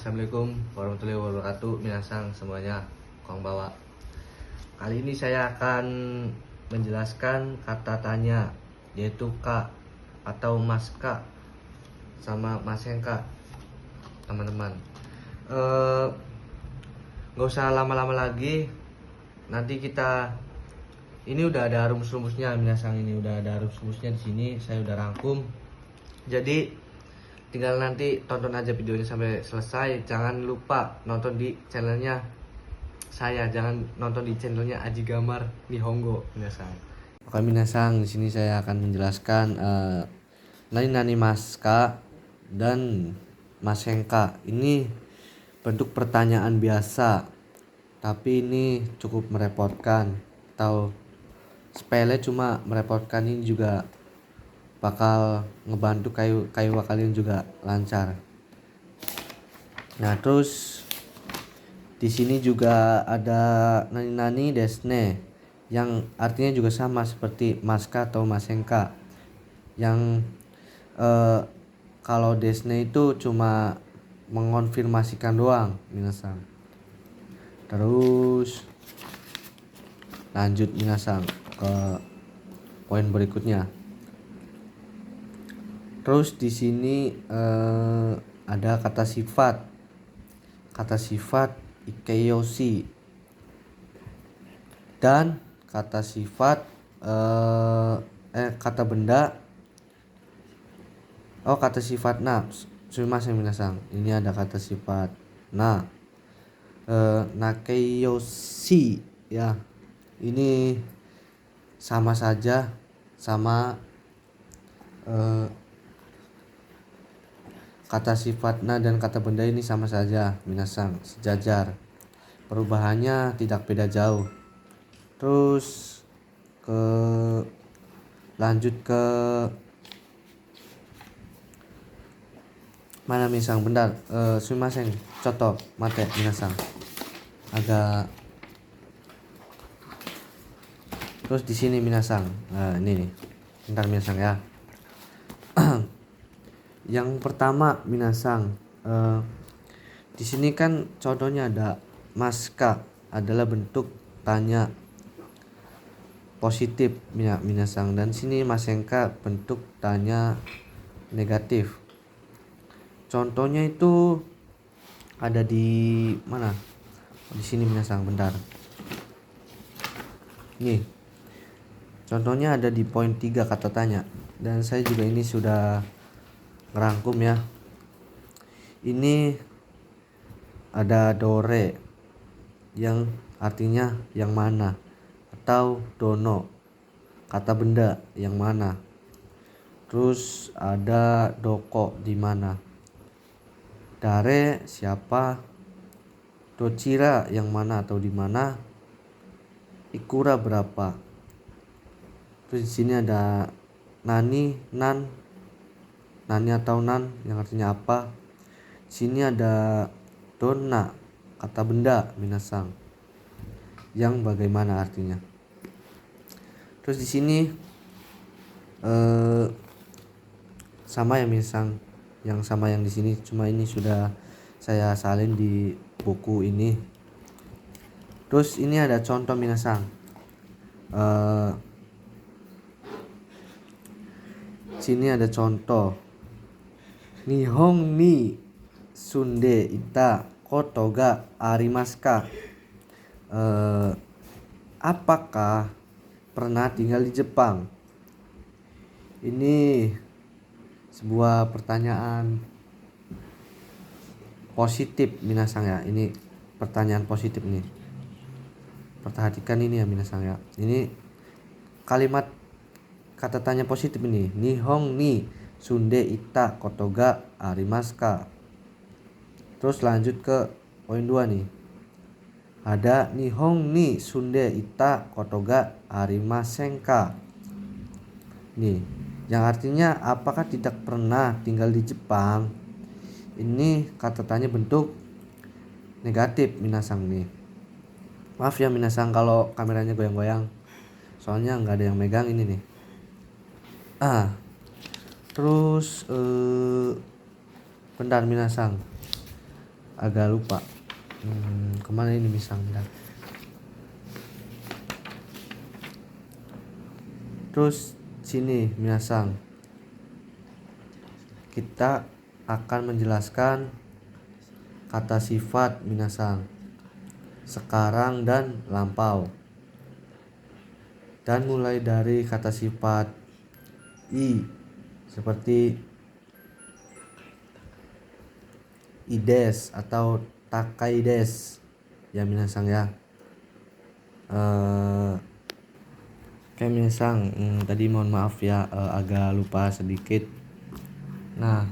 Assalamualaikum warahmatullahi wabarakatuh. Minasang semuanya, Kong bawa. Kali ini saya akan menjelaskan kata tanya, yaitu Kak atau Mas Kak sama Mas Kak, teman-teman. Gak usah lama-lama lagi. Nanti kita ini udah ada rumus-rumusnya, Minasang, ini udah ada rumus-rumusnya di sini. Saya udah rangkum. Jadi tinggal nanti tonton aja videonya sampai selesai. Jangan lupa nonton di channelnya saya, jangan nonton di channelnya Aji Gamar Nihongo, Minasang. Oke Minasang, di sini saya akan menjelaskan nani Mas Ka dan Mas Hengka. Ini bentuk pertanyaan biasa, tapi ini cukup merepotkan atau sepele cuma merepotkan. Ini juga bakal ngebantu kayu kalian juga lancar. Nah, terus di sini juga ada nani desne yang artinya juga sama seperti Maska atau Masenka. Yang kalau desne itu cuma mengonfirmasikan doang, Minasang. Terus lanjut Minasang ke poin berikutnya. Terus di sini ada kata sifat. Kata sifat ikeyoshi dan kata sifat kata benda. Kata sifat na. Sumimasen minasang. Ini ada kata sifat na. Nakeyoshi ya. Ini sama saja sama kata sifat na dan kata benda ini sama saja, Minasang, sejajar. Perubahannya tidak beda jauh. Terus lanjut ke mana Minasang? Bentar, sumimasen, contoh mate Minasang. Agak. Terus di sini Minasang. Nah, ini nih. Bentar Minasang ya. Yang pertama Minasang, di sini kan contohnya ada Maska adalah bentuk tanya positif Minasang, dan sini Masenka bentuk tanya negatif. Contohnya itu ada di mana? Di sini Minasang, bentar. Nih. Contohnya ada di poin 3 kata tanya, dan saya juga ini sudah ngerangkum ya. Ini ada dore yang artinya yang mana, atau dono kata benda yang mana. Terus ada doko di mana, dare siapa, docira yang mana atau di mana, ikura berapa. Terus di sini ada nani atau nan yang artinya apa. Sini ada donna kata benda Minasang yang bagaimana artinya. Terus di sini sama ya Minasang, yang sama yang di sini, cuma ini sudah saya salin di buku ini. Terus ini ada contoh Minasang. Sini ada contoh. Nihon ni sunde ita koto ga arimasu. Apakah pernah tinggal di Jepang? Ini sebuah pertanyaan positif Minasang ya. Ini pertanyaan positif nih. Perhatikan ini ya Minasang ya. Ini kalimat kata tanya positif ini. Nihon ni sunde ita koto ga arimasu. Terus lanjut ke poin 2 nih. Ada Nihon ni sunde ita koto ga arimasen ka. Nih, yang artinya apakah tidak pernah tinggal di Jepang. Ini kata tanya bentuk negatif Minasang nih. Maaf ya Minasang kalau kameranya goyang-goyang, soalnya nggak ada yang megang ini nih. Terus bentar Minasang, agak lupa. Kemana ini misang? Bentar. Terus sini minasang, kita akan menjelaskan kata sifat minasang, sekarang dan lampau. Dan mulai dari kata sifat i seperti ides atau takaides ya minasang ya. Oke minasang, tadi mohon maaf ya, agak lupa sedikit. Nah,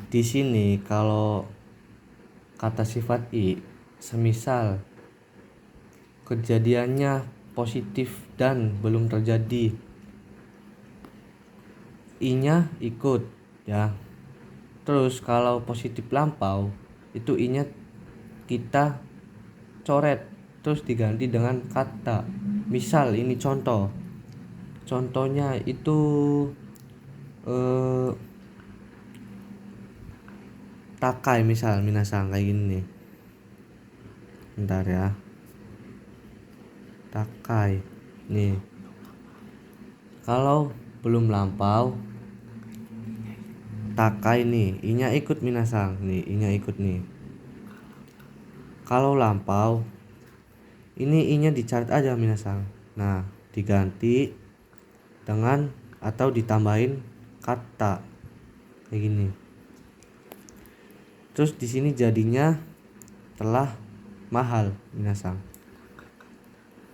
di sini kalau kata sifat i, semisal kejadiannya positif dan belum terjadi, i-nya ikut ya. Terus kalau positif lampau, itu i-nya kita coret terus diganti dengan kata. Misal ini contohnya itu takai misal minasang kayak gini nih. Bentar ya, takai nih, kalau belum lampau takai nih, i-nya ikut minasang nih, i-nya ikut nih. Kalau lampau ini i-nya dicatat aja minasang. Nah, diganti dengan atau ditambahin kata kayak gini. Terus di sini jadinya telah mahal minasang.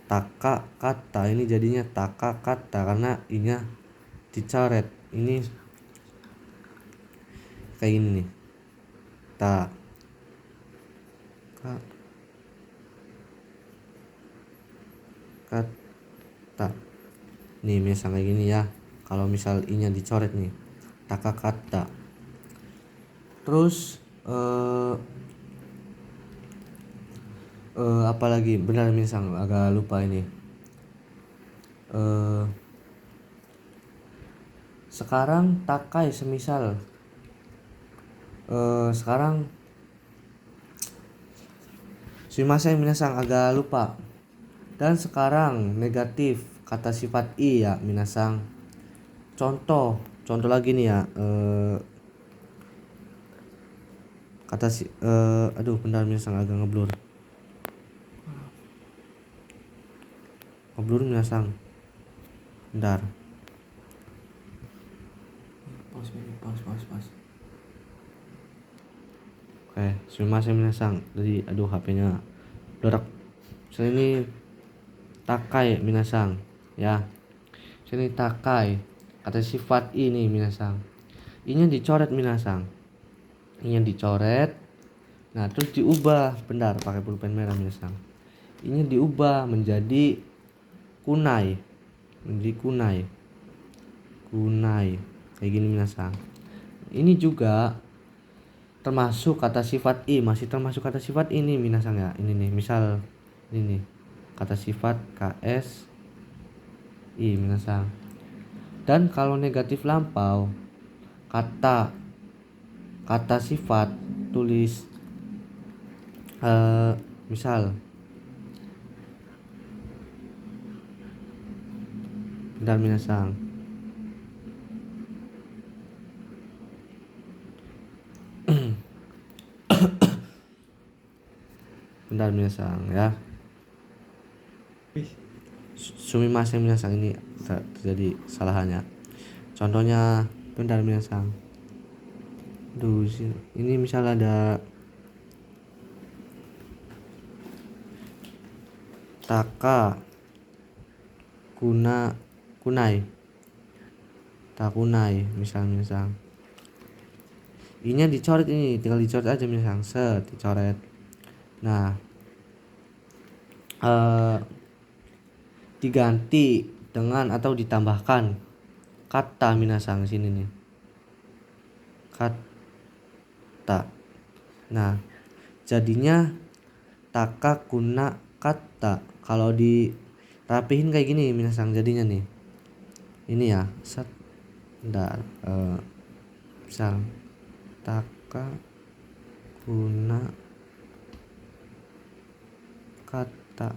Taka kata ini jadinya taka kata karena i-nya dicoret. Ini kayak gini nih. Ta ka kata. Nih misal kayak gini ya. Kalau misal i-nya dicoret nih, taka kata. Terus apalagi benar misal agak lupa ini. Sekarang takai semisal sekarang sumimasen minasang agak lupa. Dan sekarang negatif kata sifat i ya minasang. Contoh lagi nih ya, kata aduh bentar minasang agak ngeblur minasang. Bentar. Pause. Oke, sumimasen minasang. Jadi aduh HP-nya berak. Ini takai minasang ya. Sini takai kata sifat ini minasang. I-nya dicoret minasang. I-nya dicoret. Nah, terus diubah. Bentar, pakai pulpen merah minasang. I-nya diubah menjadi kunai. Kunai. Kayak gini minasang. Ini juga termasuk kata sifat i, masih termasuk kata sifat ini minasang ya. Ini nih, misal ini nih. Kata sifat ks i minasang. Dan kalau negatif lampau, kata sifat tulis misal bentar minasang. Bentar minasang ya. Sumimasen minasang, ini terjadi kesalahannya. Contohnya bentar minasang. Ini misal ada taka kunai takunai misal i-nya dicoret, ini tinggal dicoret aja misal dicoret. Nah, diganti dengan atau ditambahkan kata minasang sini nih, kata. Nah, jadinya taka kuna kata. Kalau dirapihin kayak gini minasang jadinya nih. Ini ya, bentar. Misal taka kuna kata.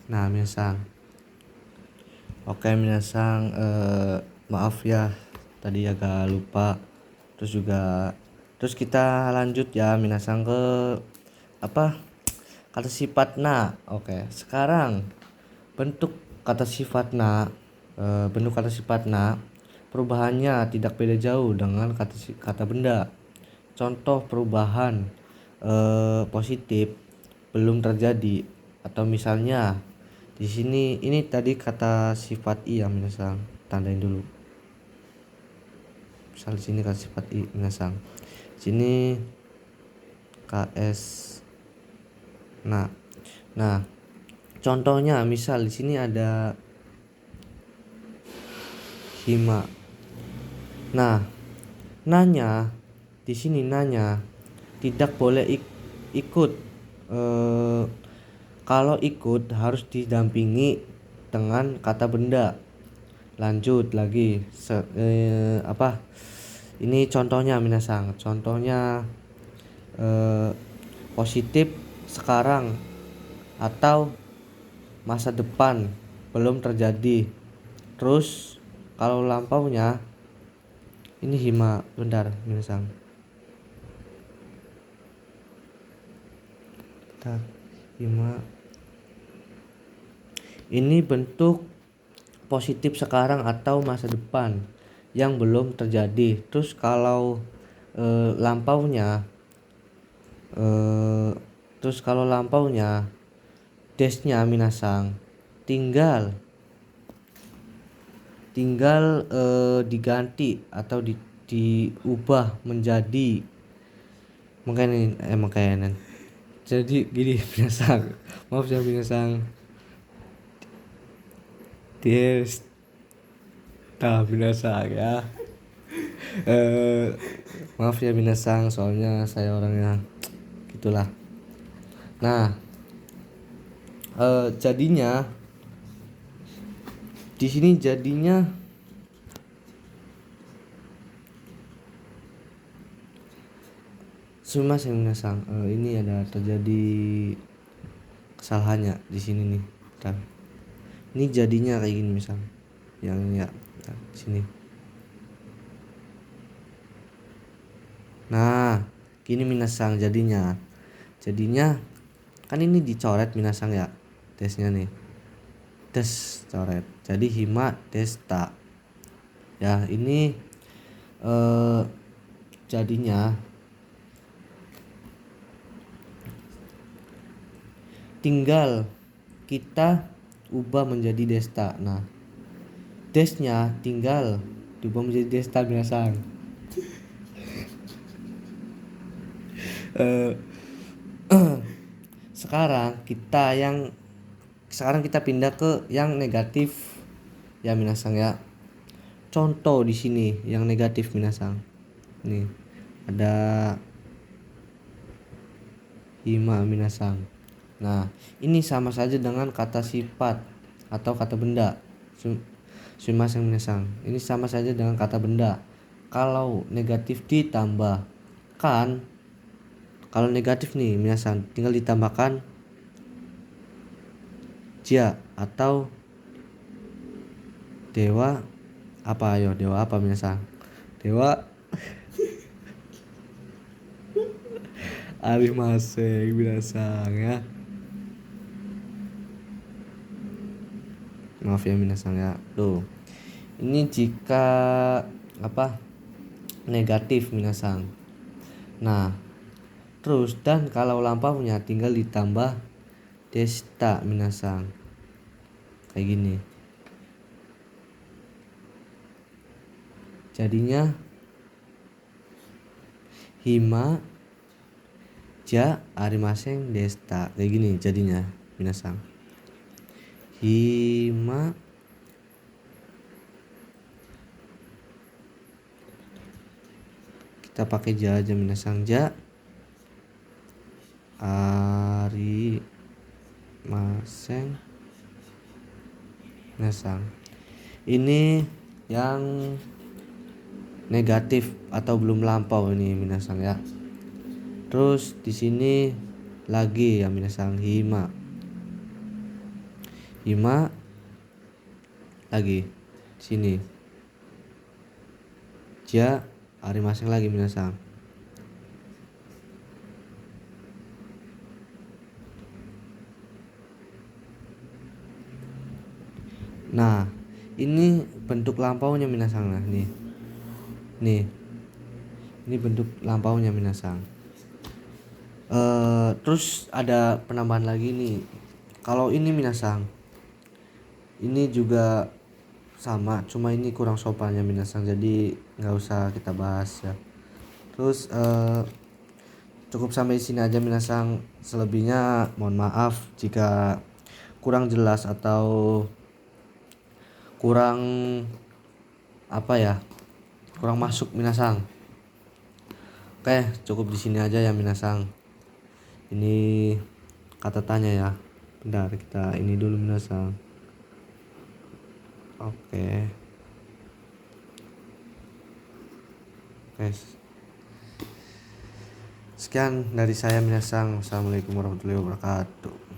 Nah, minasang. Oke, minasang, maaf ya tadi agak lupa. Terus kita lanjut ya minasang ke apa? Kata sifat na. Oke, sekarang bentuk kata sifat na. Bentuk kata sifat na perubahannya tidak beda jauh dengan kata benda. Contoh perubahan positif belum terjadi, atau misalnya di sini ini tadi kata sifat i ya minasang, tandain dulu. Misal di sini kata sifat i minasang. Sini KS. Nah, contohnya misal di sini ada hima. Nah, nanya di sini nanya tidak boleh ikut. Kalau ikut harus didampingi dengan kata benda. Lanjut lagi ini contohnya minasang. Contohnya positif sekarang atau masa depan belum terjadi. Terus kalau lampaunya ini hima. Bentar minasang. Hima. Ini bentuk positif sekarang atau masa depan yang belum terjadi. Terus kalau lampaunya desnya minasang tinggal diganti atau diubah menjadi makanan. Jadi gini minasang, maaf ya minasang. Minasang ya. Maaf ya minasang, soalnya saya orangnya gitulah. Nah, jadinya di sini jadinya sumimasen minasang. Ini ada terjadi kesalahannya di sini nih. Bentar. Ini jadinya kayak gini misal. Yang ya sini. Nah, gini minasang jadinya. Kan ini dicoret minasang ya. Desnya nih. Des coret. Jadi hima desta. Ya, ini jadinya tinggal kita ubah menjadi desta. Nah, desnya tinggal diubah menjadi desta minasang. Sekarang kita pindah ke yang negatif ya minasang ya. Contoh di sini yang negatif minasang. Nih ada hima minasang. Nah, ini sama saja dengan kata sifat atau kata benda. Sumimasen minasang. Ini sama saja dengan kata benda. Kalau negatif ditambahkan, kalau negatif nih minasang tinggal ditambahkan ja atau dewa apa. Ayo dewa apa minasang? Dewa arimaseng minasang ya. Maaf ya minasang ya. Tuh. Ini jika negatif minasang. Nah, terus dan kalau lampaunya tinggal ditambah desta minasang. Kayak gini. Jadinya hima ja arimaseng desta. Kayak gini jadinya minasang. Hima kita pakai ja aja minasang. Ja arimaseng minasang. Ini yang negatif atau belum lampau ini minasang ya. Terus di sini lagi ya minasang, hima. Hima lagi sini. Ja arimaseng lagi minasang. Nah, ini bentuk lampaunya minasang. Nah, nih. Nih. Ini bentuk lampaunya minasang. Terus ada penambahan lagi nih. Kalau ini minasang, ini juga sama, cuma ini kurang sopannya minasang, jadi nggak usah kita bahas ya. Terus cukup sampai sini aja minasang. Selebihnya mohon maaf jika kurang jelas atau kurang apa ya, kurang masuk minasang. Oke, cukup di sini aja ya minasang. Ini kata tanya ya. Bentar, kita ini dulu minasang. Oke. Guys. Sekian dari saya minasang. Wassalamualaikum warahmatullahi wabarakatuh.